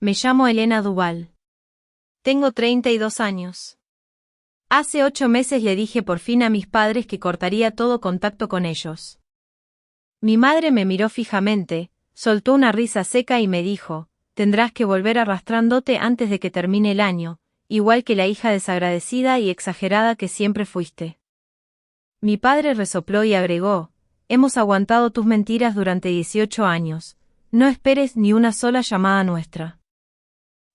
Me llamo Elena Duval. Tengo 32 años. Hace 8 meses le dije por fin a mis padres que cortaría todo contacto con ellos. Mi madre me miró fijamente, soltó una risa seca y me dijo: tendrás que volver arrastrándote antes de que termine el año, igual que la hija desagradecida y exagerada que siempre fuiste. Mi padre resopló y agregó: hemos aguantado tus mentiras durante 18 años, no esperes ni una sola llamada nuestra.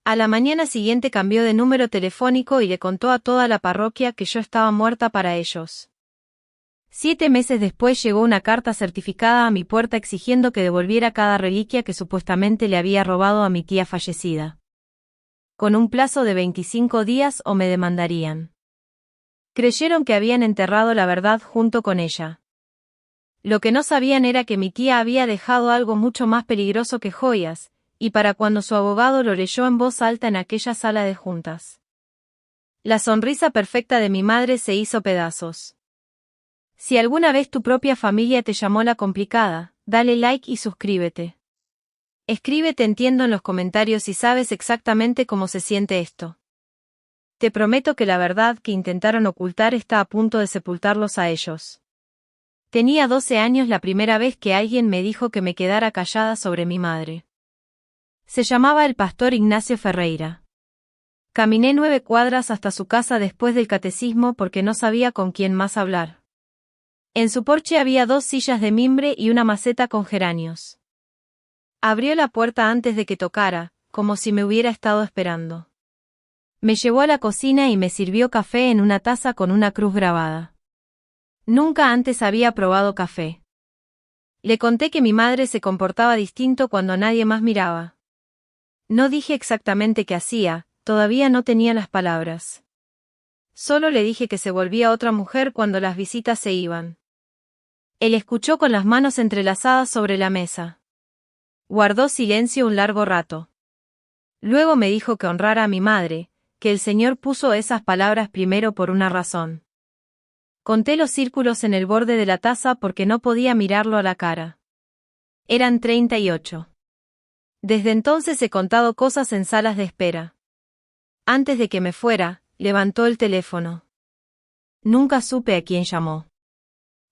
A la mañana siguiente cambió de número telefónico y le contó a toda la parroquia que yo estaba muerta para ellos. 7 meses después llegó una carta certificada a mi puerta exigiendo que devolviera cada reliquia que supuestamente le había robado a mi tía fallecida. Con un plazo de 25 días o me demandarían. Creyeron que habían enterrado la verdad junto con ella. Lo que no sabían era que mi tía había dejado algo mucho más peligroso que joyas, y para cuando su abogado lo leyó en voz alta en aquella sala de juntas. La sonrisa perfecta de mi madre se hizo pedazos. Si alguna vez tu propia familia te llamó la complicada, dale like y suscríbete. Escribe "te entiendo" en los comentarios si sabes exactamente cómo se siente esto. Te prometo que la verdad que intentaron ocultar está a punto de sepultarlos a ellos. Tenía 12 años la primera vez que alguien me dijo que me quedara callada sobre mi madre. Se llamaba el pastor Ignacio Ferreira. Caminé 9 cuadras hasta su casa después del catecismo porque no sabía con quién más hablar. En su porche había 2 sillas de mimbre y una maceta con geranios. Abrió la puerta antes de que tocara, como si me hubiera estado esperando. Me llevó a la cocina y me sirvió café en una taza con una cruz grabada. Nunca antes había probado café. Le conté que mi madre se comportaba distinto cuando nadie más miraba. No dije exactamente qué hacía, todavía no tenía las palabras. Solo le dije que se volvía otra mujer cuando las visitas se iban. Él escuchó con las manos entrelazadas sobre la mesa. Guardó silencio un largo rato. Luego me dijo que honrara a mi madre, que el Señor puso esas palabras primero por una razón. Conté los círculos en el borde de la taza porque no podía mirarlo a la cara. Eran 38. Desde entonces he contado cosas en salas de espera. Antes de que me fuera, levantó el teléfono. Nunca supe a quién llamó.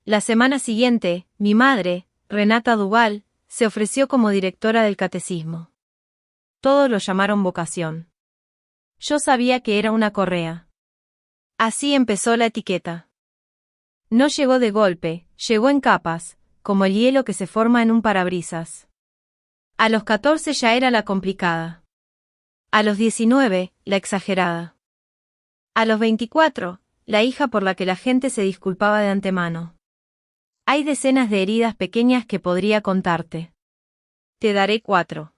La semana siguiente, mi madre, Renata Duval, se ofreció como directora del catecismo. Todos lo llamaron vocación. Yo sabía que era una correa. Así empezó la etiqueta. No llegó de golpe, llegó en capas, como el hielo que se forma en un parabrisas. A los 14 ya era la complicada. A los 19, la exagerada. A los 24, la hija por la que la gente se disculpaba de antemano. Hay decenas de heridas pequeñas que podría contarte. Te daré 4.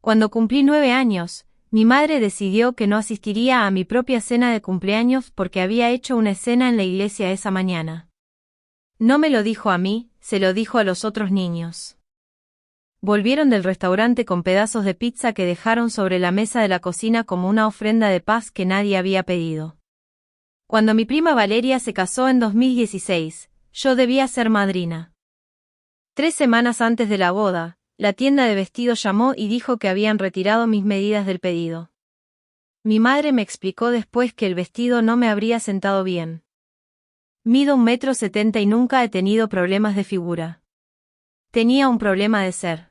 Cuando cumplí 9 años, mi madre decidió que no asistiría a mi propia cena de cumpleaños porque había hecho una escena en la iglesia esa mañana. No me lo dijo a mí, se lo dijo a los otros niños. Volvieron del restaurante con pedazos de pizza que dejaron sobre la mesa de la cocina como una ofrenda de paz que nadie había pedido. Cuando mi prima Valeria se casó en 2016, yo debía ser madrina. 3 semanas antes de la boda, la tienda de vestidos llamó y dijo que habían retirado mis medidas del pedido. Mi madre me explicó después que el vestido no me habría sentado bien. Mido 1,70 m y nunca he tenido problemas de figura. Tenía un problema de ser.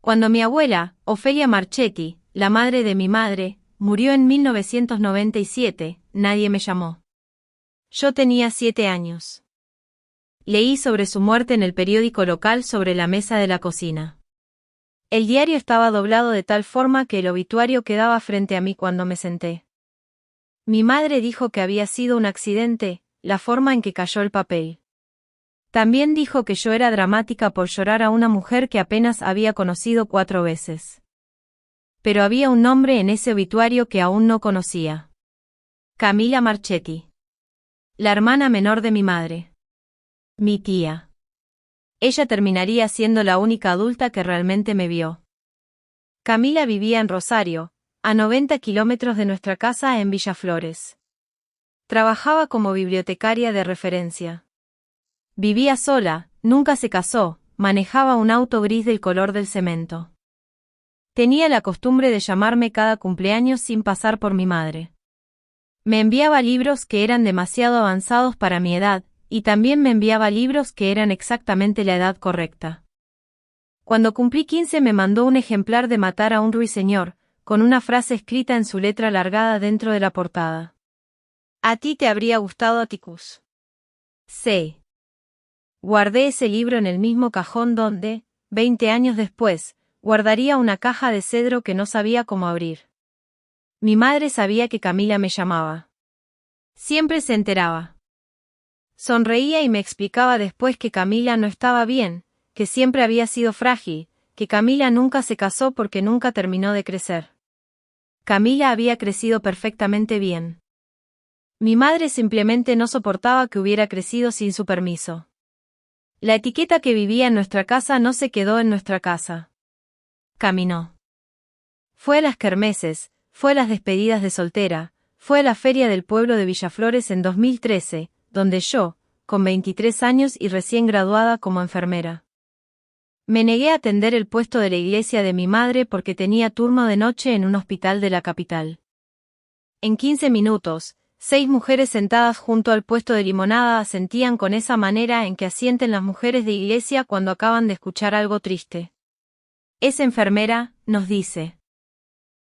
Cuando mi abuela, Ofelia Marchetti, la madre de mi madre, murió en 1997, nadie me llamó. Yo tenía 7 años. Leí sobre su muerte en el periódico local sobre la mesa de la cocina. El diario estaba doblado de tal forma que el obituario quedaba frente a mí cuando me senté. Mi madre dijo que había sido un accidente, la forma en que cayó el papel. También dijo que yo era dramática por llorar a una mujer que apenas había conocido 4 veces. Pero había un nombre en ese obituario que aún no conocía. Camila Marchetti. La hermana menor de mi madre. Mi tía. Ella terminaría siendo la única adulta que realmente me vio. Camila vivía en Rosario, a 90 kilómetros de nuestra casa en Villaflores. Trabajaba como bibliotecaria de referencia. Vivía sola, nunca se casó, manejaba un auto gris del color del cemento. Tenía la costumbre de llamarme cada cumpleaños sin pasar por mi madre. Me enviaba libros que eran demasiado avanzados para mi edad, y también me enviaba libros que eran exactamente la edad correcta. Cuando cumplí 15 me mandó un ejemplar de Matar a un ruiseñor, con una frase escrita en su letra alargada dentro de la portada. ¿A ti te habría gustado, Atticus? Sí. Guardé ese libro en el mismo cajón donde, 20 años después, guardaría una caja de cedro que no sabía cómo abrir. Mi madre sabía que Camila me llamaba. Siempre se enteraba. Sonreía y me explicaba después que Camila no estaba bien, que siempre había sido frágil, que Camila nunca se casó porque nunca terminó de crecer. Camila había crecido perfectamente bien. Mi madre simplemente no soportaba que hubiera crecido sin su permiso. La etiqueta que vivía en nuestra casa no se quedó en nuestra casa. Caminó. Fue a las kermeses, fue a las despedidas de soltera, fue a la feria del pueblo de Villaflores en 2013, donde yo, con 23 años y recién graduada como enfermera, me negué a atender el puesto de la iglesia de mi madre porque tenía turno de noche en un hospital de la capital. En 15 minutos, 6 mujeres sentadas junto al puesto de limonada asentían con esa manera en que asienten las mujeres de iglesia cuando acaban de escuchar algo triste. Esa enfermera, nos dice.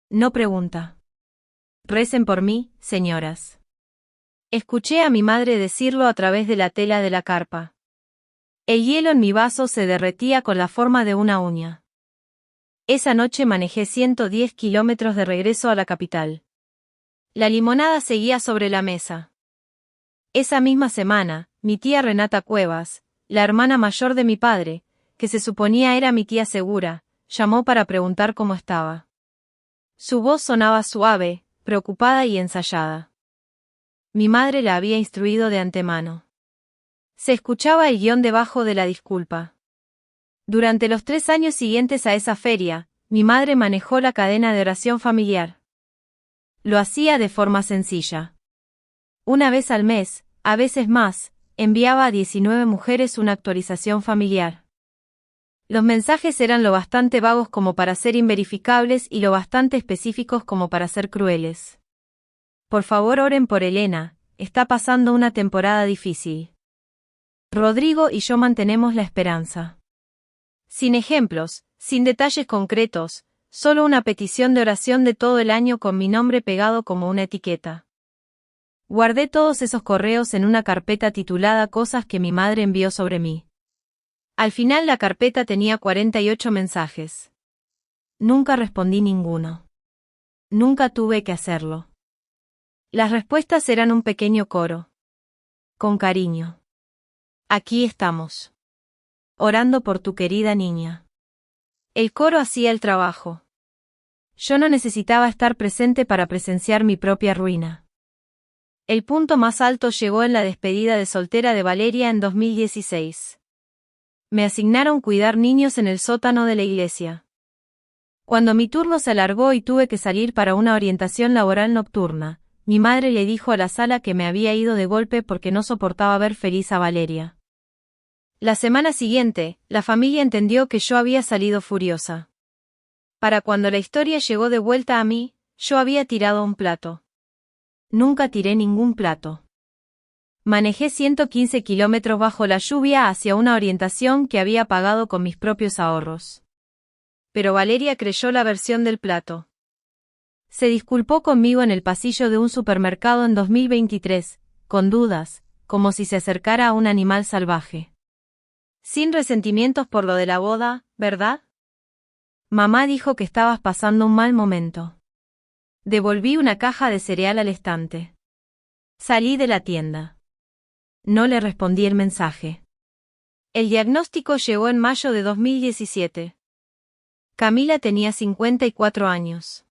No pregunta. Recen por mí, señoras. Escuché a mi madre decirlo a través de la tela de la carpa. El hielo en mi vaso se derretía con la forma de una uña. Esa noche manejé 110 kilómetros de regreso a la capital. La limonada seguía sobre la mesa. Esa misma semana, mi tía Renata Cuevas, la hermana mayor de mi padre, que se suponía era mi tía segura, llamó para preguntar cómo estaba. Su voz sonaba suave, preocupada y ensayada. Mi madre la había instruido de antemano. Se escuchaba el guión debajo de la disculpa. Durante los 3 años siguientes a esa feria, mi madre manejó la cadena de oración familiar. Lo hacía de forma sencilla. Una vez al mes, a veces más, enviaba a 19 mujeres una actualización familiar. Los mensajes eran lo bastante vagos como para ser inverificables y lo bastante específicos como para ser crueles. Por favor, oren por Elena, está pasando una temporada difícil. Rodrigo y yo mantenemos la esperanza. Sin ejemplos, sin detalles concretos, solo una petición de oración de todo el año con mi nombre pegado como una etiqueta. Guardé todos esos correos en una carpeta titulada Cosas que mi madre envió sobre mí. Al final la carpeta tenía 48 mensajes. Nunca respondí ninguno. Nunca tuve que hacerlo. Las respuestas eran un pequeño coro. Con cariño. Aquí estamos. Orando por tu querida niña. El coro hacía el trabajo. Yo no necesitaba estar presente para presenciar mi propia ruina. El punto más alto llegó en la despedida de soltera de Valeria en 2016. Me asignaron cuidar niños en el sótano de la iglesia. Cuando mi turno se alargó y tuve que salir para una orientación laboral nocturna, mi madre le dijo a la sala que me había ido de golpe porque no soportaba ver feliz a Valeria. La semana siguiente, la familia entendió que yo había salido furiosa. Para cuando la historia llegó de vuelta a mí, yo había tirado un plato. Nunca tiré ningún plato. Manejé 115 kilómetros bajo la lluvia hacia una orientación que había pagado con mis propios ahorros. Pero Valeria creyó la versión del plato. Se disculpó conmigo en el pasillo de un supermercado en 2023, con dudas, como si se acercara a un animal salvaje. Sin resentimientos por lo de la boda, ¿verdad? Mamá dijo que estabas pasando un mal momento. Devolví una caja de cereal al estante. Salí de la tienda. No le respondí el mensaje. El diagnóstico llegó en mayo de 2017. Camila tenía 54 años.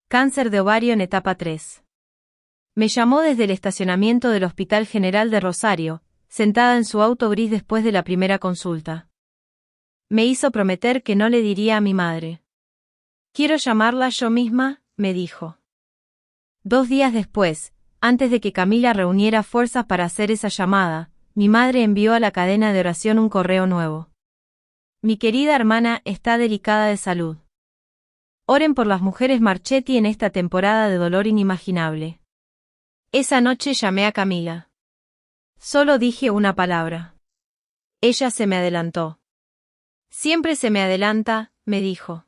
Cáncer de ovario en etapa 3. Me llamó desde el estacionamiento del Hospital General de Rosario, sentada en su auto gris después de la primera consulta. Me hizo prometer que no le diría a mi madre. Quiero llamarla yo misma, me dijo. 2 días después, antes de que Camila reuniera fuerzas para hacer esa llamada, mi madre envió a la cadena de oración un correo nuevo. Mi querida hermana está delicada de salud. Oren por las mujeres Marchetti en esta temporada de dolor inimaginable. Esa noche llamé a Camila. Solo dije una palabra. Ella se me adelantó. Siempre se me adelanta, me dijo.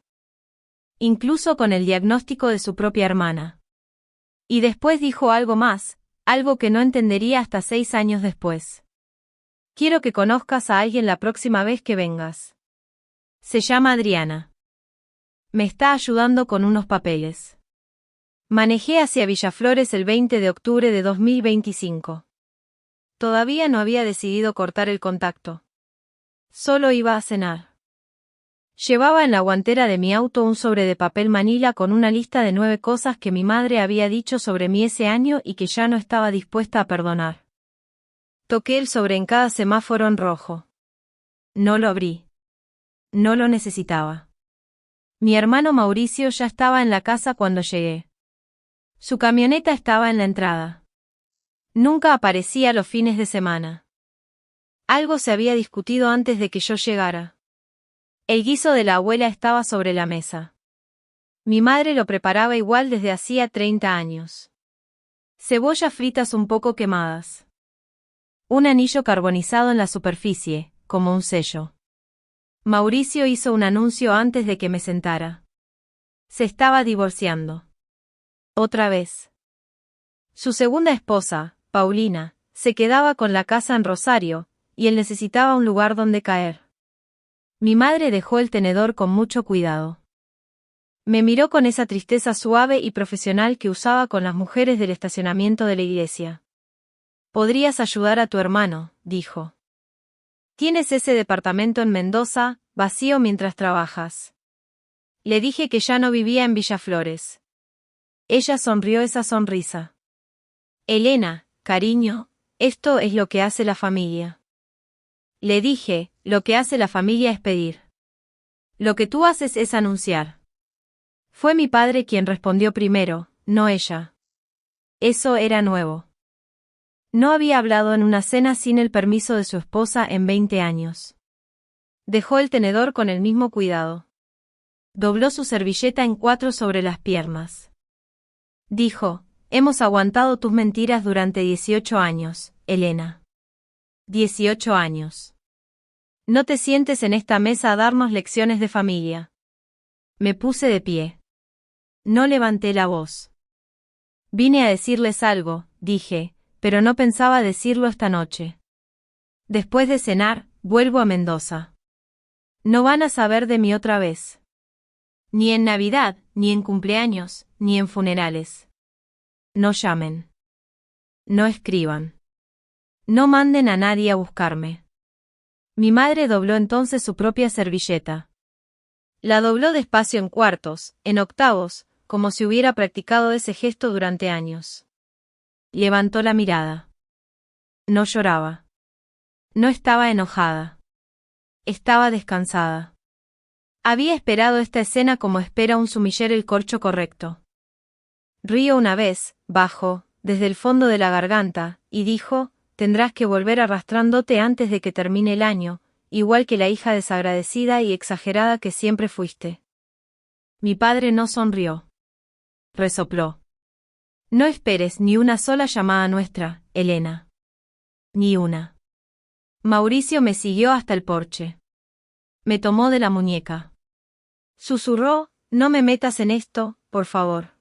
Incluso con el diagnóstico de su propia hermana. Y después dijo algo más, algo que no entendería hasta 6 años después. Quiero que conozcas a alguien la próxima vez que vengas. Se llama Adriana. Me está ayudando con unos papeles. Manejé hacia Villaflores el 20 de octubre de 2025. Todavía no había decidido cortar el contacto. Solo iba a cenar. Llevaba en la guantera de mi auto un sobre de papel manila con una lista de 9 cosas que mi madre había dicho sobre mí ese año y que ya no estaba dispuesta a perdonar. Toqué el sobre en cada semáforo en rojo. No lo abrí. No lo necesitaba. Mi hermano Mauricio ya estaba en la casa cuando llegué. Su camioneta estaba en la entrada. Nunca aparecía los fines de semana. Algo se había discutido antes de que yo llegara. El guiso de la abuela estaba sobre la mesa. Mi madre lo preparaba igual desde hacía 30 años. Cebollas fritas un poco quemadas. Un anillo carbonizado en la superficie, como un sello. Mauricio hizo un anuncio antes de que me sentara. Se estaba divorciando. Otra vez. Su segunda esposa, Paulina, se quedaba con la casa en Rosario, y él necesitaba un lugar donde caer. Mi madre dejó el tenedor con mucho cuidado. Me miró con esa tristeza suave y profesional que usaba con las mujeres del estacionamiento de la iglesia. Podrías ayudar a tu hermano, dijo. Tienes ese departamento en Mendoza, vacío mientras trabajas. Le dije que ya no vivía en Villaflores. Ella sonrió esa sonrisa. Elena, cariño, esto es lo que hace la familia. Le dije, lo que hace la familia es pedir. Lo que tú haces es anunciar. Fue mi padre quien respondió primero, no ella. Eso era nuevo. No había hablado en una cena sin el permiso de su esposa en 20 años. Dejó el tenedor con el mismo cuidado. Dobló su servilleta en 4 sobre las piernas. Dijo, hemos aguantado tus mentiras durante 18 años, Elena. 18 años. No te sientes en esta mesa a darnos lecciones de familia. Me puse de pie. No levanté la voz. Vine a decirles algo, dije, pero no pensaba decirlo esta noche. Después de cenar, vuelvo a Mendoza. No van a saber de mí otra vez. Ni en Navidad, ni en cumpleaños, ni en funerales. No llamen. No escriban. No manden a nadie a buscarme. Mi madre dobló entonces su propia servilleta. La dobló despacio en cuartos, en octavos, como si hubiera practicado ese gesto durante años. Levantó la mirada. No lloraba. No estaba enojada. Estaba descansada. Había esperado esta escena como espera un sumiller el corcho correcto. Río una vez, bajo, desde el fondo de la garganta, y dijo, tendrás que volver arrastrándote antes de que termine el año, igual que la hija desagradecida y exagerada que siempre fuiste. Mi padre no sonrió. Resopló. No esperes ni una sola llamada nuestra, Elena. Ni una. Mauricio me siguió hasta el porche. Me tomó de la muñeca. Susurró, no me metas en esto, por favor.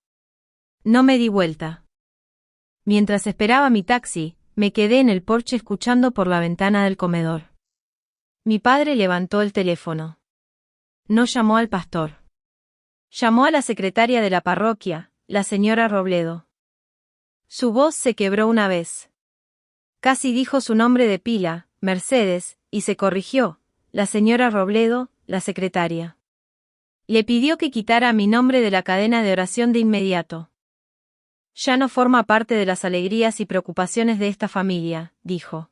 No me di vuelta. Mientras esperaba mi taxi, me quedé en el porche escuchando por la ventana del comedor. Mi padre levantó el teléfono. No llamó al pastor. Llamó a la secretaria de la parroquia, la señora Robledo. Su voz se quebró una vez. Casi dijo su nombre de pila, Mercedes, y se corrigió, la señora Robledo, la secretaria. Le pidió que quitara mi nombre de la cadena de oración de inmediato. Ya no forma parte de las alegrías y preocupaciones de esta familia, dijo.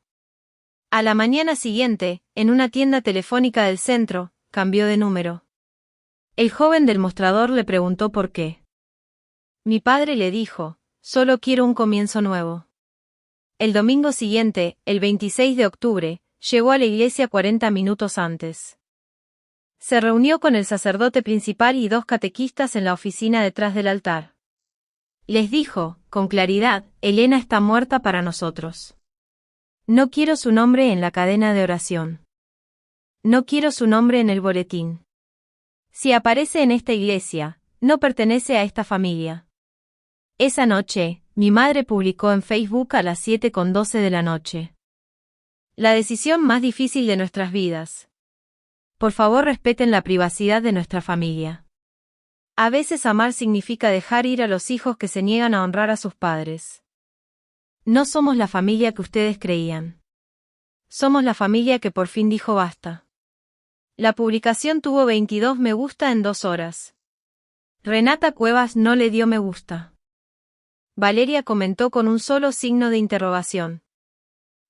A la mañana siguiente, en una tienda telefónica del centro, cambió de número. El joven del mostrador le preguntó por qué. Mi padre le dijo, solo quiero un comienzo nuevo. El domingo siguiente, el 26 de octubre, llegó a la iglesia 40 minutos antes. Se reunió con el sacerdote principal y 2 catequistas en la oficina detrás del altar. Les dijo, con claridad, Elena está muerta para nosotros. No quiero su nombre en la cadena de oración. No quiero su nombre en el boletín. Si aparece en esta iglesia, no pertenece a esta familia. Esa noche, mi madre publicó en Facebook a las 7:12 de la noche. La decisión más difícil de nuestras vidas. Por favor, respeten la privacidad de nuestra familia. A veces amar significa dejar ir a los hijos que se niegan a honrar a sus padres. No somos la familia que ustedes creían. Somos la familia que por fin dijo basta. La publicación tuvo 22 me gusta en 2 horas. Renata Cuevas no le dio me gusta. Valeria comentó con un solo signo de interrogación.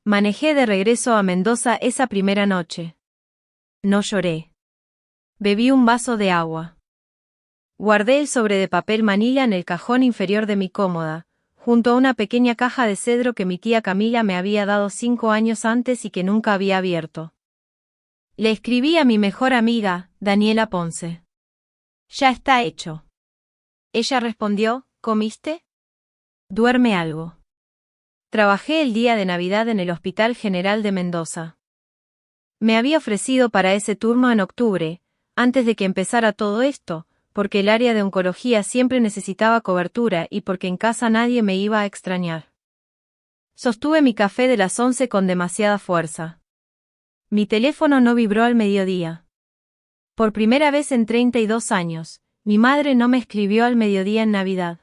Manejé de regreso a Mendoza esa primera noche. No lloré. Bebí un vaso de agua. Guardé el sobre de papel manila en el cajón inferior de mi cómoda, junto a una pequeña caja de cedro que mi tía Camila me había dado 5 años antes y que nunca había abierto. Le escribí a mi mejor amiga, Daniela Ponce. Ya está hecho. Ella respondió, ¿comiste? Duerme algo. Trabajé el día de Navidad en el Hospital General de Mendoza. Me había ofrecido para ese turno en octubre, antes de que empezara todo esto, porque el área de oncología siempre necesitaba cobertura y porque en casa nadie me iba a extrañar. Sostuve mi café de las 11 con demasiada fuerza. Mi teléfono no vibró al mediodía. Por primera vez en 32 años, mi madre no me escribió al mediodía en Navidad.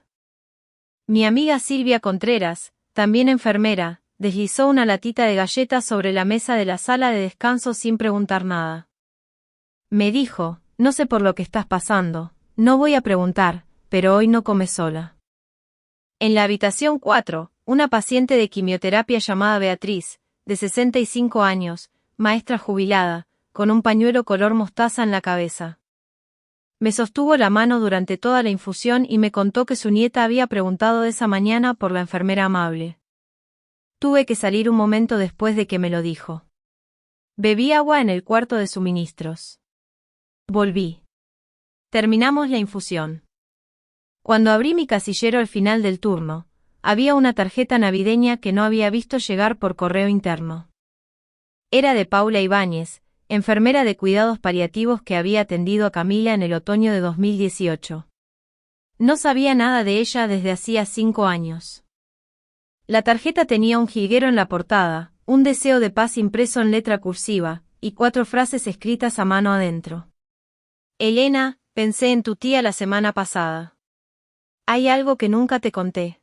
Mi amiga Silvia Contreras, también enfermera, deslizó una latita de galletas sobre la mesa de la sala de descanso sin preguntar nada. Me dijo, no sé por lo que estás pasando, no voy a preguntar, pero hoy no comes sola. En la habitación 4, una paciente de quimioterapia llamada Beatriz, de 65 años, maestra jubilada, con un pañuelo color mostaza en la cabeza. Me sostuvo la mano durante toda la infusión y me contó que su nieta había preguntado esa mañana por la enfermera amable. Tuve que salir un momento después de que me lo dijo. Bebí agua en el cuarto de suministros. Volví. Terminamos la infusión. Cuando abrí mi casillero al final del turno, había una tarjeta navideña que no había visto llegar por correo interno. Era de Paula Ibáñez, enfermera de cuidados paliativos que había atendido a Camila en el otoño de 2018. No sabía nada de ella desde hacía 5 años. La tarjeta tenía un jilguero en la portada, un deseo de paz impreso en letra cursiva, y 4 frases escritas a mano adentro. Elena, pensé en tu tía la semana pasada. Hay algo que nunca te conté.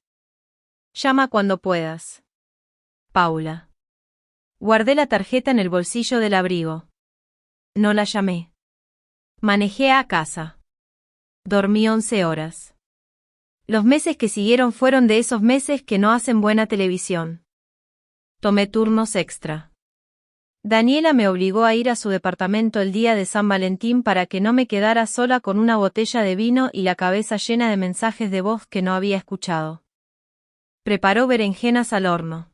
Llama cuando puedas. Paula. Guardé la tarjeta en el bolsillo del abrigo. No la llamé. Manejé a casa. Dormí 11 horas. Los meses que siguieron fueron de esos meses que no hacen buena televisión. Tomé turnos extra. Daniela me obligó a ir a su departamento el día de San Valentín para que no me quedara sola con una botella de vino y la cabeza llena de mensajes de voz que no había escuchado. Preparó berenjenas al horno.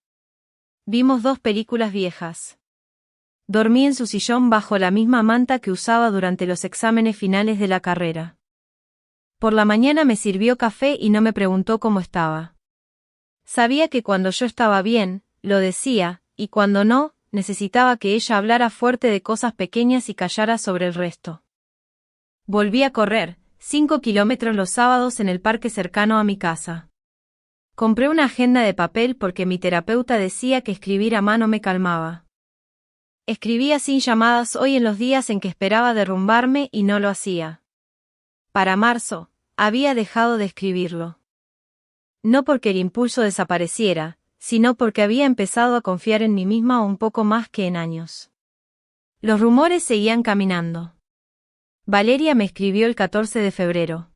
Vimos 2 películas viejas. Dormí en su sillón bajo la misma manta que usaba durante los exámenes finales de la carrera. Por la mañana me sirvió café y no me preguntó cómo estaba. Sabía que cuando yo estaba bien, lo decía, y cuando no, necesitaba que ella hablara fuerte de cosas pequeñas y callara sobre el resto. Volví a correr, 5 kilómetros los sábados en el parque cercano a mi casa. Compré una agenda de papel porque mi terapeuta decía que escribir a mano me calmaba. Escribía sin llamadas hoy en los días en que esperaba derrumbarme y no lo hacía. Para marzo, había dejado de escribirlo. No porque el impulso desapareciera, sino porque había empezado a confiar en mí misma un poco más que en años. Los rumores seguían caminando. Valeria me escribió el 14 de febrero.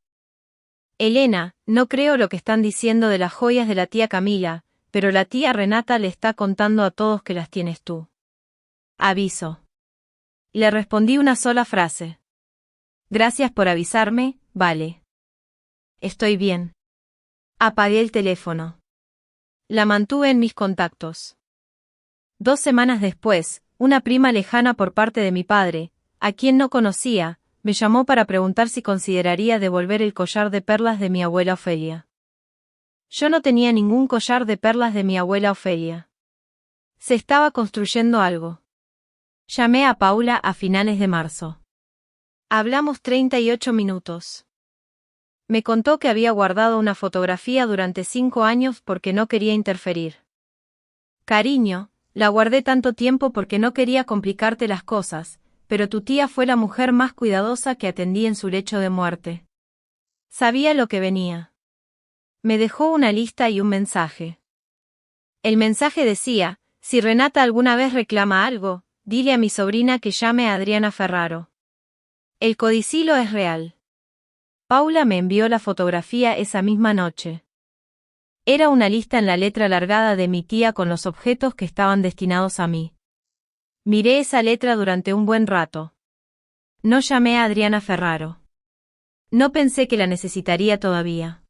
Elena, no creo lo que están diciendo de las joyas de la tía Camila, pero la tía Renata le está contando a todos que las tienes tú. Aviso. Le respondí una sola frase. Gracias por avisarme, vale. Estoy bien. Apagué el teléfono. La mantuve en mis contactos. 2 semanas después, una prima lejana por parte de mi padre, a quien no conocía, me llamó para preguntar si consideraría devolver el collar de perlas de mi abuela Ofelia. Yo no tenía ningún collar de perlas de mi abuela Ofelia. Se estaba construyendo algo. Llamé a Paula a finales de marzo. Hablamos 38 minutos. Me contó que había guardado una fotografía durante 5 años porque no quería interferir. Cariño, la guardé tanto tiempo porque no quería complicarte las cosas, pero tu tía fue la mujer más cuidadosa que atendí en su lecho de muerte. Sabía lo que venía. Me dejó una lista y un mensaje. El mensaje decía: si Renata alguna vez reclama algo, dile a mi sobrina que llame a Adriana Ferraro. El codicilo es real. Paula me envió la fotografía esa misma noche. Era una lista en la letra alargada de mi tía con los objetos que estaban destinados a mí. Miré esa letra durante un buen rato. No llamé a Adriana Ferraro. No pensé que la necesitaría todavía.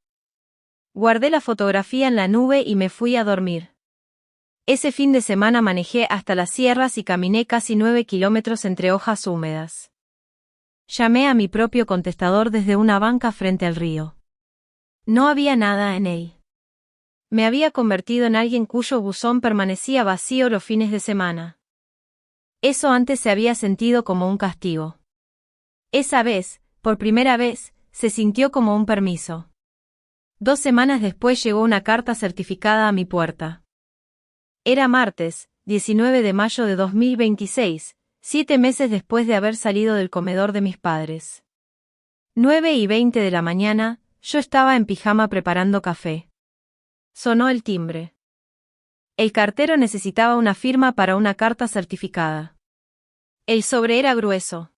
Guardé la fotografía en la nube y me fui a dormir. Ese fin de semana manejé hasta las sierras y caminé casi 9 kilómetros entre hojas húmedas. Llamé a mi propio contestador desde una banca frente al río. No había nada en él. Me había convertido en alguien cuyo buzón permanecía vacío los fines de semana. Eso antes se había sentido como un castigo. Esa vez, por primera vez, se sintió como un permiso. 2 semanas después llegó una carta certificada a mi puerta. Era martes, 19 de mayo de 2026, 7 meses después de haber salido del comedor de mis padres. 9:20 de la mañana, yo estaba en pijama preparando café. Sonó el timbre. El cartero necesitaba una firma para una carta certificada. El sobre era grueso.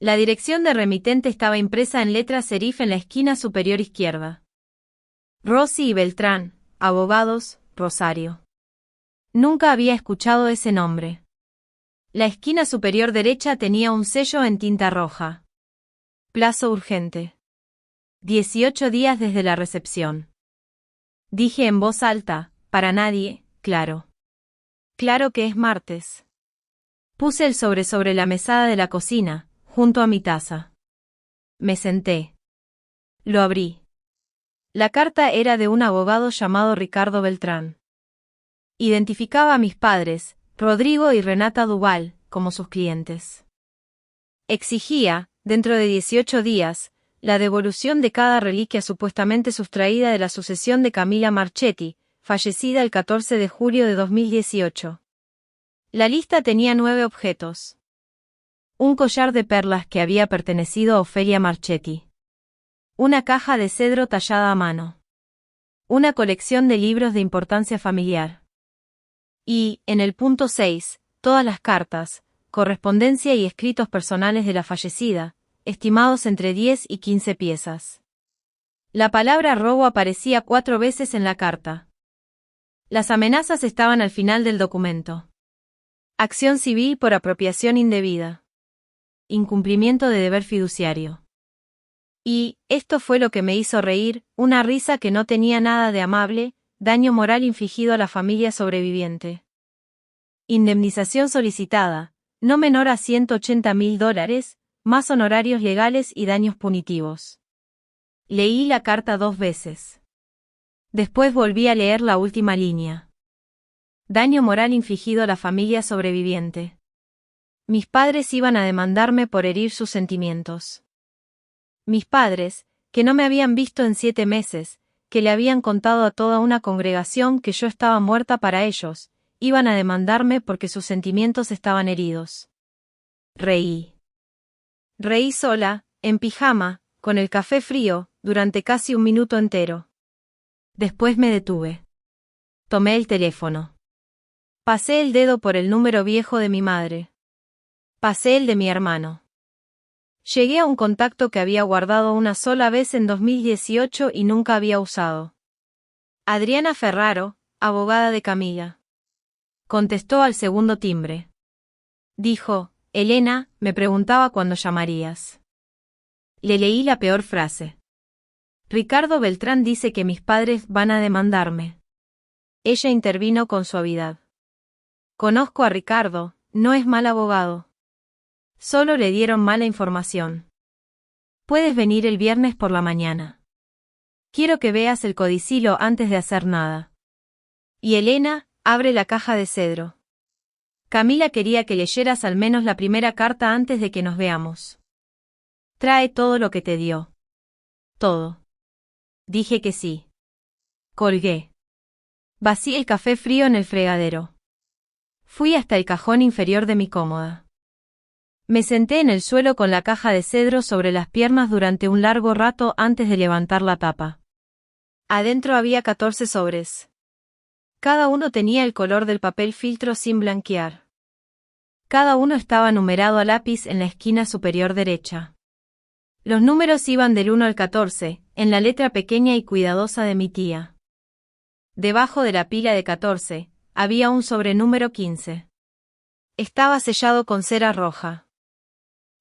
La dirección de remitente estaba impresa en letras serif en la esquina superior izquierda. Rossi y Beltrán, abogados, Rosario. Nunca había escuchado ese nombre. La esquina superior derecha tenía un sello en tinta roja. Plazo urgente. 18 días desde la recepción. Dije en voz alta, para nadie, claro. Claro que es martes. Puse el sobre la mesada de la cocina, junto a mi taza. Me senté. Lo abrí. La carta era de un abogado llamado Ricardo Beltrán. Identificaba a mis padres, Rodrigo y Renata Duval, como sus clientes. Exigía, dentro de 18 días, la devolución de cada reliquia supuestamente sustraída de la sucesión de Camila Marchetti, fallecida el 14 de julio de 2018. La lista tenía 9 objetos. Un collar de perlas que había pertenecido a Ofelia Marchetti. Una caja de cedro tallada a mano. Una colección de libros de importancia familiar. Y, en el punto 6, todas las cartas, correspondencia y escritos personales de la fallecida, estimados entre 10 y 15 piezas. La palabra robo aparecía 4 veces en la carta. Las amenazas estaban al final del documento. Acción civil por apropiación indebida. Incumplimiento de deber fiduciario. Y, esto fue lo que me hizo reír, una risa que no tenía nada de amable, daño moral infligido a la familia sobreviviente. Indemnización solicitada, no menor a $180.000, más honorarios legales y daños punitivos. Leí la carta 2 veces. Después volví a leer la última línea. Daño moral infligido a la familia sobreviviente. Mis padres iban a demandarme por herir sus sentimientos. Mis padres, que no me habían visto en 7 meses, que le habían contado a toda una congregación que yo estaba muerta para ellos, iban a demandarme porque sus sentimientos estaban heridos. Reí. Reí sola, en pijama, con el café frío, durante casi 1 minuto entero. Después me detuve. Tomé el teléfono. Pasé el dedo por el número viejo de mi madre. Pasé el de mi hermano. Llegué a un contacto que había guardado una sola vez en 2018 y nunca había usado. Adriana Ferraro, abogada de Camila. Contestó al segundo timbre. Dijo: Elena, me preguntaba cuándo llamarías. Le leí la peor frase. Ricardo Beltrán dice que mis padres van a demandarme. Ella intervino con suavidad. Conozco a Ricardo, no es mal abogado. Solo le dieron mala información. Puedes venir el viernes por la mañana. Quiero que veas el codicilo antes de hacer nada. Y Elena, abre la caja de cedro. Camila quería que leyeras al menos la primera carta antes de que nos veamos. Trae todo lo que te dio. Todo. Dije que sí. Colgué. Vacié el café frío en el fregadero. Fui hasta el cajón inferior de mi cómoda. Me senté en el suelo con la caja de cedro sobre las piernas durante un largo rato antes de levantar la tapa. Adentro había 14 sobres. Cada uno tenía el color del papel filtro sin blanquear. Cada uno estaba numerado a lápiz en la esquina superior derecha. Los números iban del 1 al 14, en la letra pequeña y cuidadosa de mi tía. Debajo de la pila de 14, había un sobre número 15. Estaba sellado con cera roja.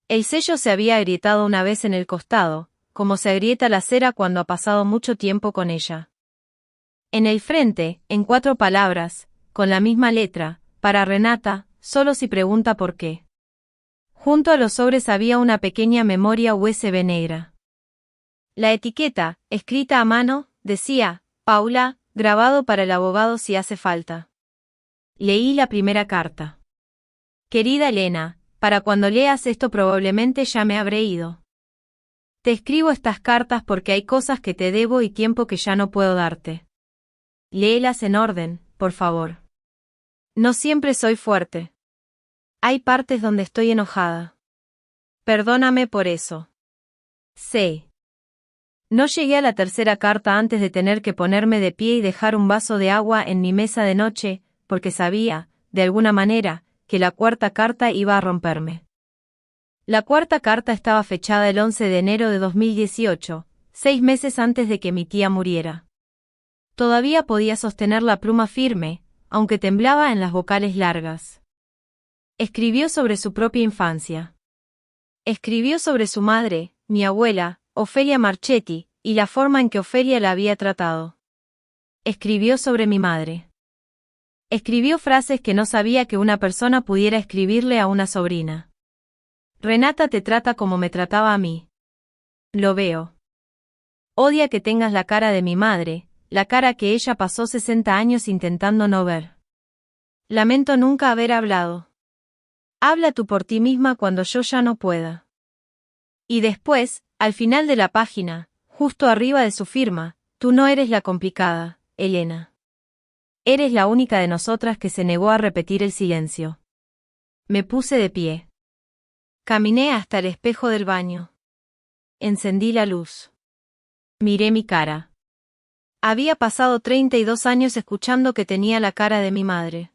El sello se había agrietado una vez en el costado, como se agrieta la cera cuando ha pasado mucho tiempo con ella. En el frente, en 4 palabras, con la misma letra, para Renata, solo si pregunta por qué. Junto a los sobres había una pequeña memoria USB negra. La etiqueta, escrita a mano, decía, Paula, grabado para el abogado si hace falta. Leí la primera carta. Querida Elena, para cuando leas esto probablemente ya me habré ido. Te escribo estas cartas porque hay cosas que te debo y tiempo que ya no puedo darte. Léelas en orden, por favor. No siempre soy fuerte. Hay partes donde estoy enojada. Perdóname por eso. Sé. No llegué a la tercera carta antes de tener que ponerme de pie y dejar un vaso de agua en mi mesa de noche, porque sabía, de alguna manera, que la cuarta carta iba a romperme. La cuarta carta estaba fechada el 11 de enero de 2018, 6 meses antes de que mi tía muriera. Todavía podía sostener la pluma firme, aunque temblaba en las vocales largas. Escribió sobre su propia infancia. Escribió sobre su madre, mi abuela, Ofelia Marchetti, y la forma en que Ofelia la había tratado. Escribió sobre mi madre. Escribió frases que no sabía que una persona pudiera escribirle a una sobrina. Renata te trata como me trataba a mí. Lo veo. Odia que tengas la cara de mi madre, la cara que ella pasó 60 años intentando no ver. Lamento nunca haber hablado. Habla tú por ti misma cuando yo ya no pueda. Y después, al final de la página, justo arriba de su firma, tú no eres la complicada, Elena. Eres la única de nosotras que se negó a repetir el silencio. Me puse de pie. Caminé hasta el espejo del baño. Encendí la luz. Miré mi cara. Había pasado 32 años escuchando que tenía la cara de mi madre.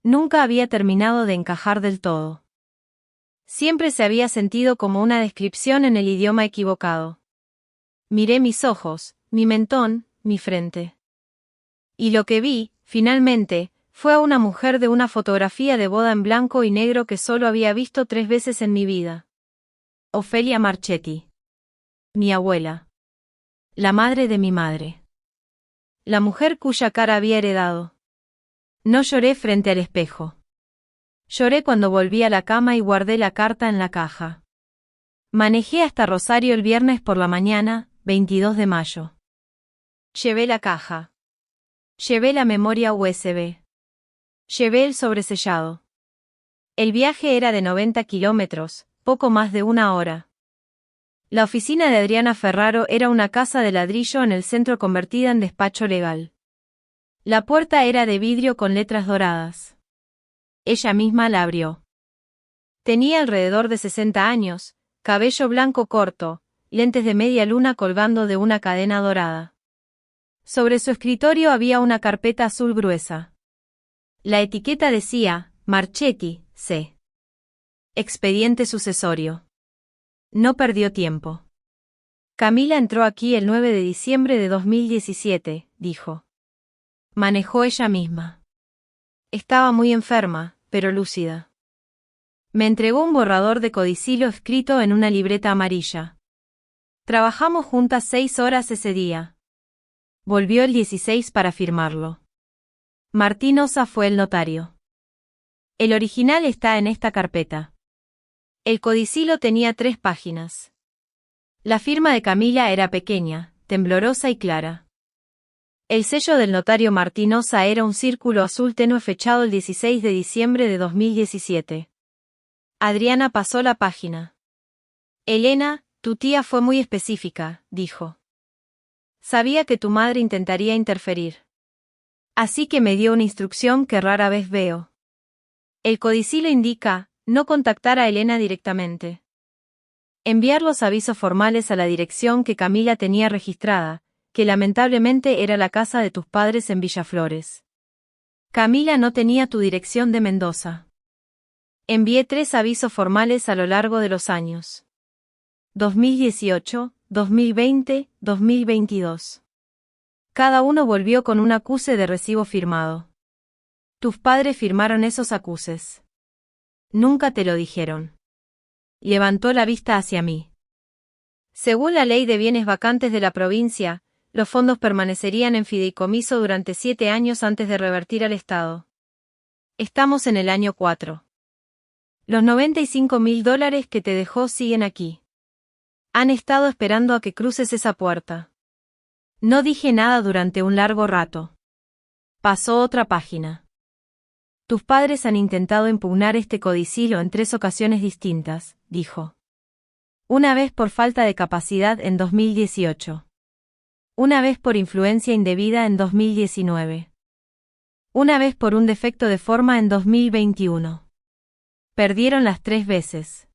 Nunca había terminado de encajar del todo. Siempre se había sentido como una descripción en el idioma equivocado. Miré mis ojos, mi mentón, mi frente. Y lo que vi, finalmente, fue a una mujer de una fotografía de boda en blanco y negro que solo había visto 3 veces en mi vida. Ofelia Marchetti. Mi abuela. La madre de mi madre. La mujer cuya cara había heredado. No lloré frente al espejo. Lloré cuando volví a la cama y guardé la carta en la caja. Manejé hasta Rosario el viernes por la mañana, 22 de mayo. Llevé la caja. Llevé la memoria USB. Llevé el sobresellado. El viaje era de 90 kilómetros, poco más de 1 hora. La oficina de Adriana Ferraro era una casa de ladrillo en el centro convertida en despacho legal. La puerta era de vidrio con letras doradas. Ella misma la abrió. Tenía alrededor de 60 años, cabello blanco corto, lentes de media luna colgando de una cadena dorada. Sobre su escritorio había una carpeta azul gruesa. La etiqueta decía, Marchetti, C. Expediente sucesorio. No perdió tiempo. Camila entró aquí el 9 de diciembre de 2017, dijo. Manejó ella misma. Estaba muy enferma, pero lúcida. Me entregó un borrador de codicilo escrito en una libreta amarilla. Trabajamos juntas 6 horas ese día. Volvió el 16 para firmarlo. Martín Osa fue el notario. El original está en esta carpeta. El codicilo tenía 3 páginas. La firma de Camila era pequeña, temblorosa y clara. El sello del notario Martinosa era un círculo azul tenue fechado el 16 de diciembre de 2017. Adriana pasó la página. Elena, tu tía fue muy específica, dijo. Sabía que tu madre intentaría interferir. Así que me dio una instrucción que rara vez veo. El codicilo indica, no contactar a Elena directamente. Enviar los avisos formales a la dirección que Camila tenía registrada, que lamentablemente era la casa de tus padres en Villaflores. Camila no tenía tu dirección de Mendoza. Envié 3 avisos formales a lo largo de los años. 2018, 2020, 2022. Cada uno volvió con un acuse de recibo firmado. Tus padres firmaron esos acuses. Nunca te lo dijeron. Levantó la vista hacia mí. Según la ley de bienes vacantes de la provincia, los fondos permanecerían en fideicomiso durante 7 años antes de revertir al Estado. Estamos en el año 4. Los $95.000 que te dejó siguen aquí. Han estado esperando a que cruces esa puerta. No dije nada durante un largo rato. Pasó otra página. Tus padres han intentado impugnar este codicilo en 3 ocasiones distintas, dijo. Una vez por falta de capacidad en 2018. Una vez por influencia indebida en 2019. Una vez por un defecto de forma en 2021. Perdieron las 3 veces.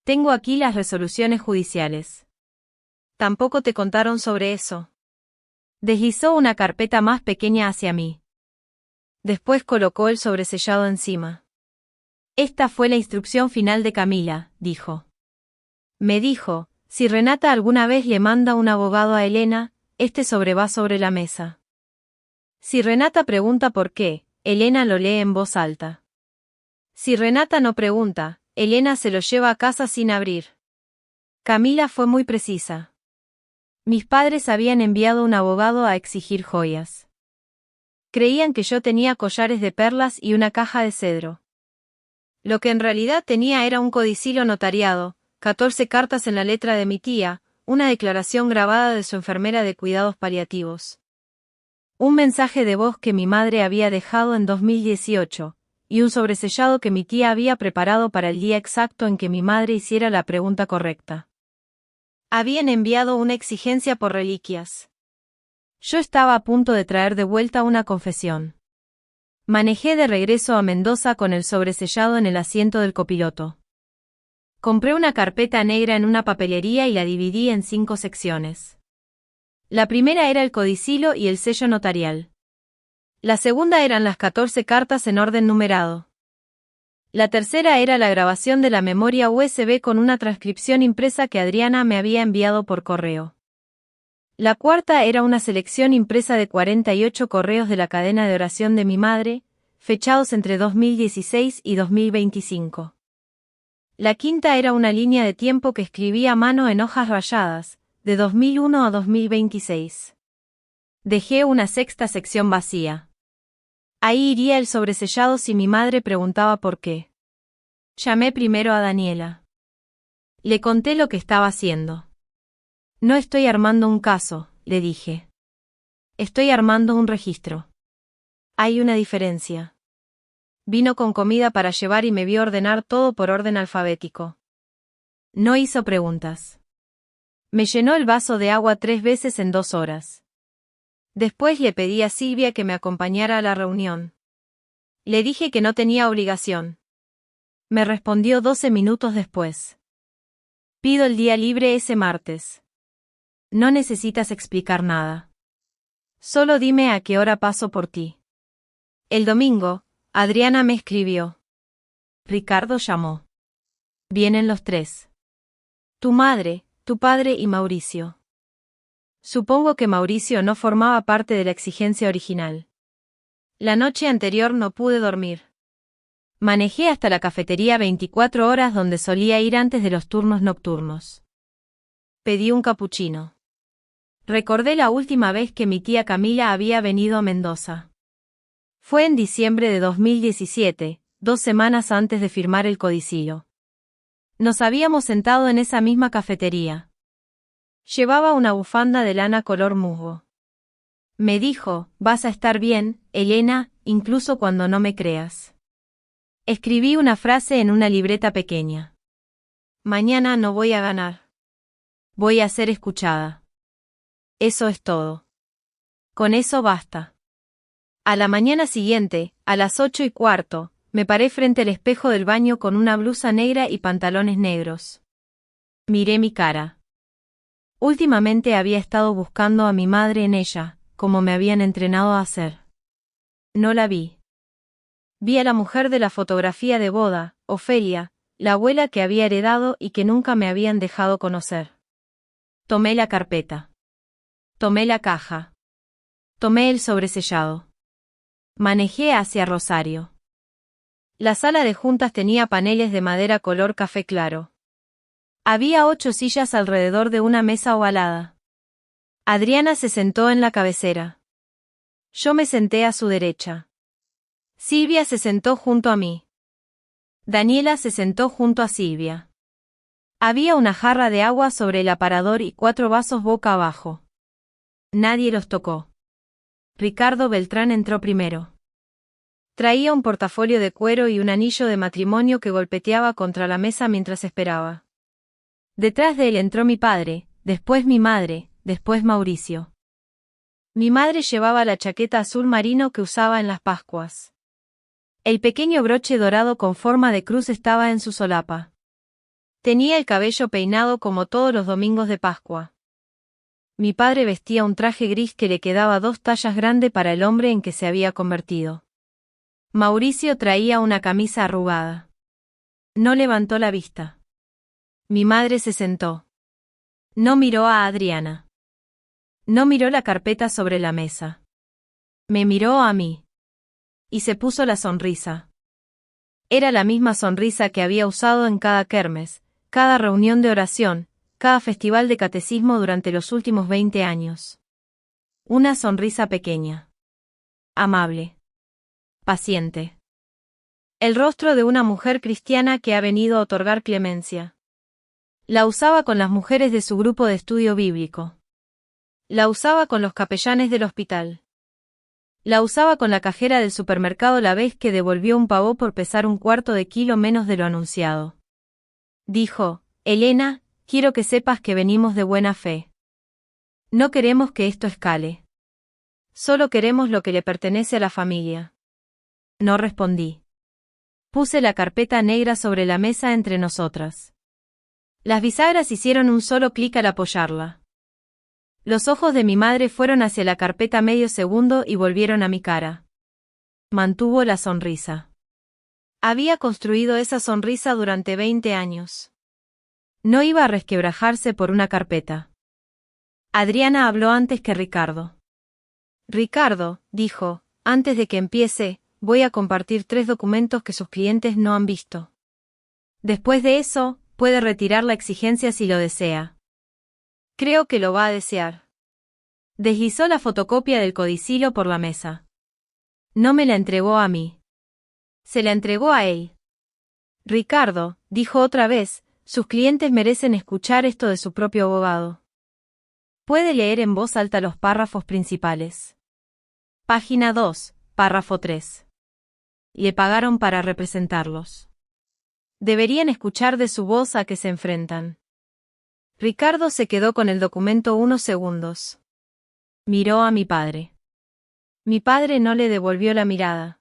Tengo aquí las resoluciones judiciales. Tampoco te contaron sobre eso. Deslizó una carpeta más pequeña hacia mí. Después colocó el sobresellado encima. Esta fue la instrucción final de Camila, dijo. Me dijo, si Renata alguna vez le manda un abogado a Elena, este sobre va sobre la mesa. Si Renata pregunta por qué, Elena lo lee en voz alta. Si Renata no pregunta, Elena se lo lleva a casa sin abrir. Camila fue muy precisa. Mis padres habían enviado un abogado a exigir joyas. Creían que yo tenía collares de perlas y una caja de cedro. Lo que en realidad tenía era un codicilo notariado, 14 cartas en la letra de mi tía, una declaración grabada de su enfermera de cuidados paliativos. Un mensaje de voz que mi madre había dejado en 2018, y un sobresellado que mi tía había preparado para el día exacto en que mi madre hiciera la pregunta correcta. Habían enviado una exigencia por reliquias. Yo estaba a punto de traer de vuelta una confesión. Manejé de regreso a Mendoza con el sobresellado en el asiento del copiloto. Compré una carpeta negra en una papelería y la dividí en 5 secciones. La primera era el codicilo y el sello notarial. La segunda eran las 14 cartas en orden numerado. La tercera era la grabación de la memoria USB con una transcripción impresa que Adriana me había enviado por correo. La cuarta era una selección impresa de 48 correos de la cadena de oración de mi madre, fechados entre 2016 y 2025. La quinta era una línea de tiempo que escribí a mano en hojas rayadas, de 2001 a 2026. Dejé una sexta sección vacía. Ahí iría el sobresellado si mi madre preguntaba por qué. Llamé primero a Daniela. Le conté lo que estaba haciendo. No estoy armando un caso, le dije. Estoy armando un registro. Hay una diferencia. Vino con comida para llevar y me vio ordenar todo por orden alfabético. No hizo preguntas. Me llenó el vaso de agua 3 veces en 2 horas. Después le pedí a Silvia que me acompañara a la reunión. Le dije que no tenía obligación. Me respondió 12 minutos después. Pido el día libre ese martes. No necesitas explicar nada. Solo dime a qué hora paso por ti. El domingo, Adriana me escribió. Ricardo llamó. Vienen los 3. Tu madre, tu padre y Mauricio. Supongo que Mauricio no formaba parte de la exigencia original. La noche anterior no pude dormir. Manejé hasta la cafetería 24 horas donde solía ir antes de los turnos nocturnos. Pedí un capuchino. Recordé la última vez que mi tía Camila había venido a Mendoza. Fue en diciembre de 2017, 2 semanas antes de firmar el codicilo. Nos habíamos sentado en esa misma cafetería. Llevaba una bufanda de lana color musgo. Me dijo, vas a estar bien, Elena, incluso cuando no me creas. Escribí una frase en una libreta pequeña. Mañana no voy a ganar. Voy a ser escuchada. Eso es todo. Con eso basta. A la mañana siguiente, a las 8:15, me paré frente al espejo del baño con una blusa negra y pantalones negros. Miré mi cara. Últimamente había estado buscando a mi madre en ella, como me habían entrenado a hacer. No la vi. Vi a la mujer de la fotografía de boda, Ofelia, la abuela que había heredado y que nunca me habían dejado conocer. Tomé la carpeta. Tomé la caja. Tomé el sobresellado. Manejé hacia Rosario. La sala de juntas tenía paneles de madera color café claro. Había 8 sillas alrededor de una mesa ovalada. Adriana se sentó en la cabecera. Yo me senté a su derecha. Silvia se sentó junto a mí. Daniela se sentó junto a Silvia. Había una jarra de agua sobre el aparador y 4 vasos boca abajo. Nadie los tocó. Ricardo Beltrán entró primero. Traía un portafolio de cuero y un anillo de matrimonio que golpeteaba contra la mesa mientras esperaba. Detrás de él entró mi padre, después mi madre, después Mauricio. Mi madre llevaba la chaqueta azul marino que usaba en las Pascuas. El pequeño broche dorado con forma de cruz estaba en su solapa. Tenía el cabello peinado como todos los domingos de Pascua. Mi padre vestía un traje gris que le quedaba 2 tallas grande para el hombre en que se había convertido. Mauricio traía una camisa arrugada. No levantó la vista. Mi madre se sentó. No miró a Adriana. No miró la carpeta sobre la mesa. Me miró a mí. Y se puso la sonrisa. Era la misma sonrisa que había usado en cada kermes, cada reunión de oración, cada festival de catecismo durante los últimos 20 años. Una sonrisa pequeña. Amable. Paciente. El rostro de una mujer cristiana que ha venido a otorgar clemencia. La usaba con las mujeres de su grupo de estudio bíblico. La usaba con los capellanes del hospital. La usaba con la cajera del supermercado la vez que devolvió un pavó por pesar 1/4 de kilo menos de lo anunciado. Dijo, Elena, quiero que sepas que venimos de buena fe. No queremos que esto escale. Solo queremos lo que le pertenece a la familia. No respondí. Puse la carpeta negra sobre la mesa entre nosotras. Las bisagras hicieron un solo clic al apoyarla. Los ojos de mi madre fueron hacia la carpeta medio segundo y volvieron a mi cara. Mantuvo la sonrisa. Había construido esa sonrisa durante 20 años. No iba a resquebrajarse por una carpeta. Adriana habló antes que Ricardo. Ricardo, dijo, antes de que empiece, voy a compartir 3 documentos que sus clientes no han visto. Después de eso, puede retirar la exigencia si lo desea. Creo que lo va a desear. Deslizó la fotocopia del codicilo por la mesa. No me la entregó a mí. Se la entregó a él. Ricardo, dijo otra vez, sus clientes merecen escuchar esto de su propio abogado. Puede leer en voz alta los párrafos principales. Página 2, párrafo 3. Le pagaron para representarlos. Deberían escuchar de su voz a que se enfrentan. Ricardo se quedó con el documento unos segundos. Miró a mi padre. Mi padre no le devolvió la mirada.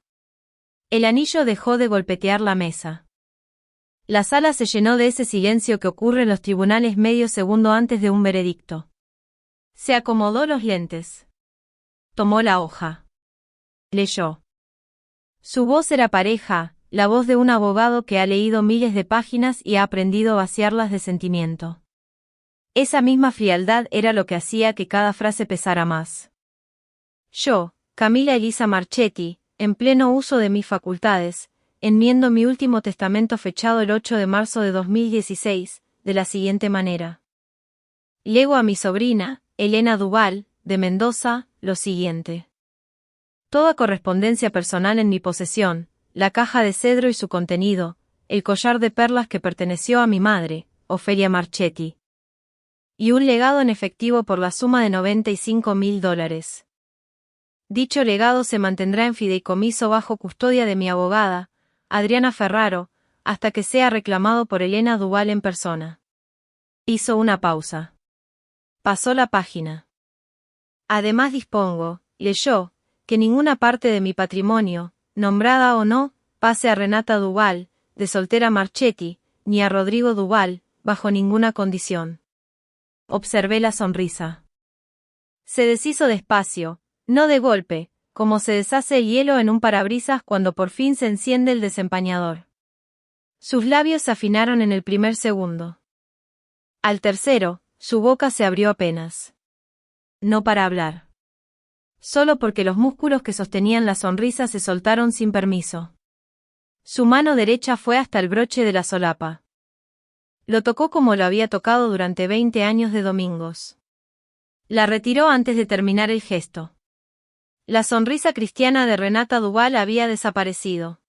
El anillo dejó de golpetear la mesa. La sala se llenó de ese silencio que ocurre en los tribunales medio segundo antes de un veredicto. Se acomodó los lentes. Tomó la hoja. Leyó. Su voz era pareja, la voz de un abogado que ha leído miles de páginas y ha aprendido a vaciarlas de sentimiento. Esa misma frialdad era lo que hacía que cada frase pesara más. Yo, Camila Elisa Marchetti, en pleno uso de mis facultades, enmiendo mi último testamento fechado el 8 de marzo de 2016, de la siguiente manera. Lego a mi sobrina, Elena Duval, de Mendoza, lo siguiente. Toda correspondencia personal en mi posesión, la caja de cedro y su contenido, el collar de perlas que perteneció a mi madre, Ofelia Marchetti, y un legado en efectivo por la suma de $95.000. Dicho legado se mantendrá en fideicomiso bajo custodia de mi abogada, Adriana Ferraro, hasta que sea reclamado por Elena Duval en persona. Hizo una pausa. Pasó la página. Además dispongo, leyó, que ninguna parte de mi patrimonio, nombrada o no, pase a Renata Duval, de soltera Marchetti, ni a Rodrigo Duval, bajo ninguna condición. Observé la sonrisa. Se deshizo despacio, no de golpe, como se deshace el hielo en un parabrisas cuando por fin se enciende el desempañador. Sus labios se afinaron en el primer segundo. Al tercero, su boca se abrió apenas. No para hablar. Solo porque los músculos que sostenían la sonrisa se soltaron sin permiso. Su mano derecha fue hasta el broche de la solapa. Lo tocó como lo había tocado durante 20 años de domingos. La retiró antes de terminar el gesto. La sonrisa cristiana de Renata Duval había desaparecido.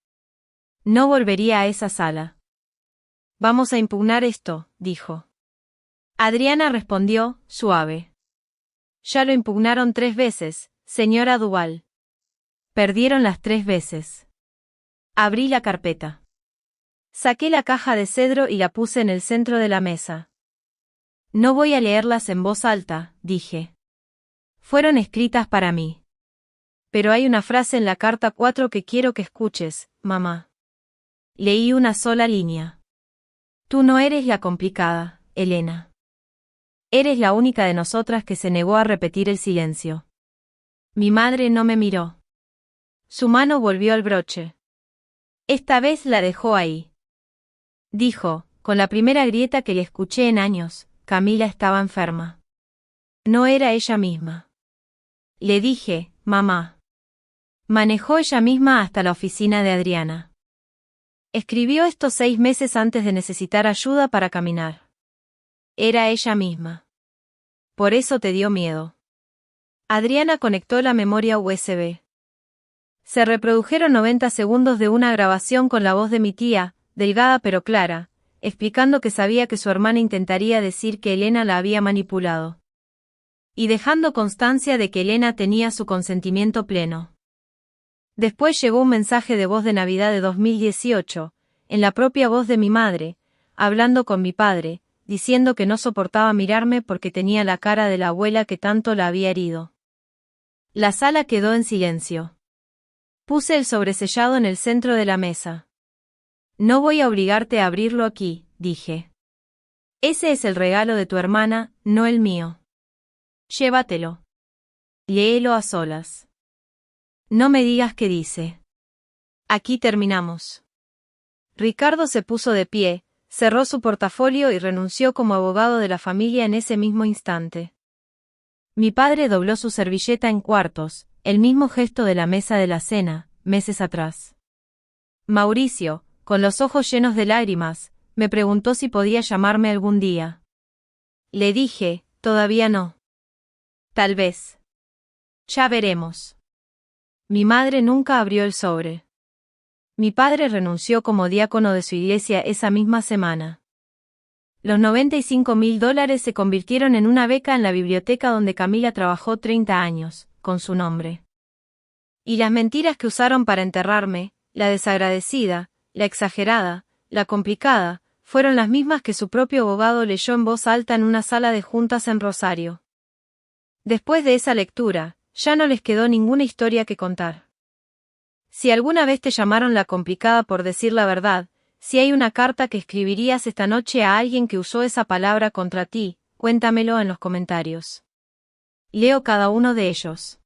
No volvería a esa sala. Vamos a impugnar esto, dijo. Adriana respondió, suave. Ya lo impugnaron 3 veces, señora Duval. Perdieron las 3 veces. Abrí la carpeta. Saqué la caja de cedro y la puse en el centro de la mesa. No voy a leerlas en voz alta, dije. Fueron escritas para mí. Pero hay una frase en la carta 4 que quiero que escuches, mamá. Leí una sola línea. Tú no eres la complicada, Elena. Eres la única de nosotras que se negó a repetir el silencio. Mi madre no me miró. Su mano volvió al broche. Esta vez la dejó ahí. Dijo, con la primera grieta que le escuché en años, Camila estaba enferma. No era ella misma. Le dije, mamá. Manejó ella misma hasta la oficina de Adriana. Escribió estos 6 meses antes de necesitar ayuda para caminar. Era ella misma. Por eso te dio miedo. Adriana conectó la memoria USB. Se reprodujeron 90 segundos de una grabación con la voz de mi tía, delgada pero clara, explicando que sabía que su hermana intentaría decir que Elena la había manipulado. Y dejando constancia de que Elena tenía su consentimiento pleno. Después llegó un mensaje de voz de Navidad de 2018, en la propia voz de mi madre, hablando con mi padre, diciendo que no soportaba mirarme porque tenía la cara de la abuela que tanto la había herido. La sala quedó en silencio. Puse el sobresellado en el centro de la mesa. No voy a obligarte a abrirlo aquí, dije. Ese es el regalo de tu hermana, no el mío. Llévatelo. Léelo a solas. No me digas qué dice. Aquí terminamos. Ricardo se puso de pie, cerró su portafolio y renunció como abogado de la familia en ese mismo instante. Mi padre dobló su servilleta en cuartos, el mismo gesto de la mesa de la cena, meses atrás. Mauricio, con los ojos llenos de lágrimas, me preguntó si podía llamarme algún día. Le dije, todavía no. Tal vez. Ya veremos. Mi madre nunca abrió el sobre. Mi padre renunció como diácono de su iglesia esa misma semana. Los $95.000 se convirtieron en una beca en la biblioteca donde Camila trabajó 30 años, con su nombre. Y las mentiras que usaron para enterrarme, la desagradecida, la exagerada, la complicada, fueron las mismas que su propio abogado leyó en voz alta en una sala de juntas en Rosario. Después de esa lectura, ya no les quedó ninguna historia que contar. Si alguna vez te llamaron la complicada por decir la verdad, si hay una carta que escribirías esta noche a alguien que usó esa palabra contra ti, cuéntamelo en los comentarios. Leo cada uno de ellos.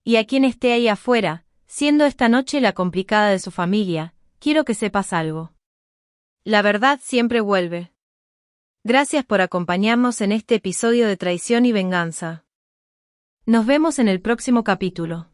Y a quien esté ahí afuera, siendo esta noche la complicada de su familia, quiero que sepas algo. La verdad siempre vuelve. Gracias por acompañarnos en este episodio de Traición y Venganza. Nos vemos en el próximo capítulo.